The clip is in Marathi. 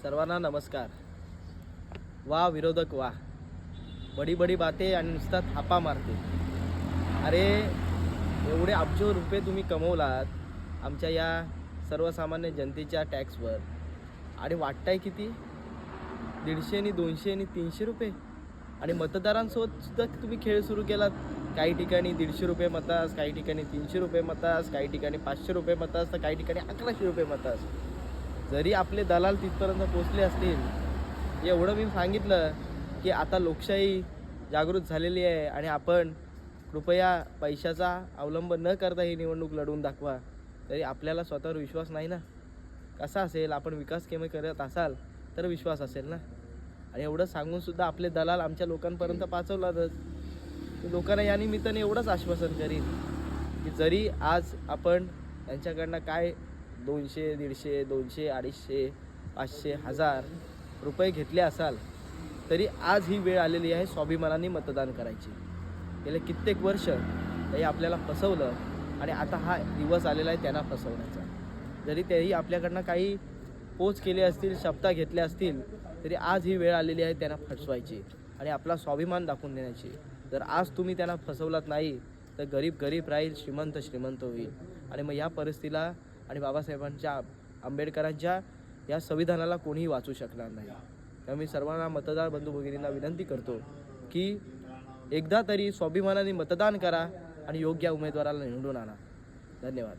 सर्वांना नमस्कार. वा विरोधक वा, बडी बडी बाते आणि नुसता थापा मारते. अरे एवढे अब्ज रुपये तुम्ही कमवलात आमच्या या सर्वसामान्य जनतेच्या टॅक्सवर आणि वाटताय किती? 150 आणि 200 आणि 300 रुपये. आणि मतदारांसोबत सुद्धा तुम्ही खेळ सुरू केलात. काही ठिकाणी 150 रुपये मतास, काही ठिकाणी 300 रुपये मतास, काही ठिकाणी 500 रुपये मतास, तर काही ठिकाणी 1100 रुपये मतास. जरी आपले दलाल तिथपर्यंत पोचले असतील, एवढं मी सांगितलं की आता लोकशाही जागृत झालेली आहे आणि आपण कृपया पैशाचा अवलंब न करता ही निवडणूक लढवून दाखवा, तरी आपल्याला स्वतःवर विश्वास नाही ना. कसा असेल? आपण विकास कामे करत असाल तर विश्वास असेल ना. आणि एवढं सांगूनसुद्धा आपले दलाल आमच्या लोकांपर्यंत पाचवलातच. लोकांना या निमित्ताने एवढंच आश्वासन करीन की जरी आज आपण त्यांच्याकडनं काय 200, 150, 200, 250, 500, 1000 रुपये घेतले असाल, तरी आज ही वेळ आलेली आहे स्वाभिमानाने मतदान करायची. गेले कित्येक वर्ष त्याही आपल्याला फसवलं आणि आता हा दिवस आलेला आहे त्यांना फसवण्याचा. जरी तेही आपल्याकडनं काही पोच केले असतील, शब्द घेतले असतील, तरी आज ही वेळ आलेली आहे त्यांना फसवायची आणि आपला स्वाभिमान दाखवून देण्याची. जर आज तुम्ही त्यांना फसवलात नाही तर गरीब गरीब राहील, श्रीमंत श्रीमंत होईल. आणि मग या परिस्थितीला आणि बाबासाहेबांच्या आंबेडकरांच्या या संविधानाला कोणीही वाचू शकणार नाही. त्यामुळे मी सर्वांना मतदार बंधू भगिनींना विनंती करतो की एकदा तरी स्वाभिमानाने मतदान करा आणि योग्य उमेदवाराला निवडून आणा. धन्यवाद.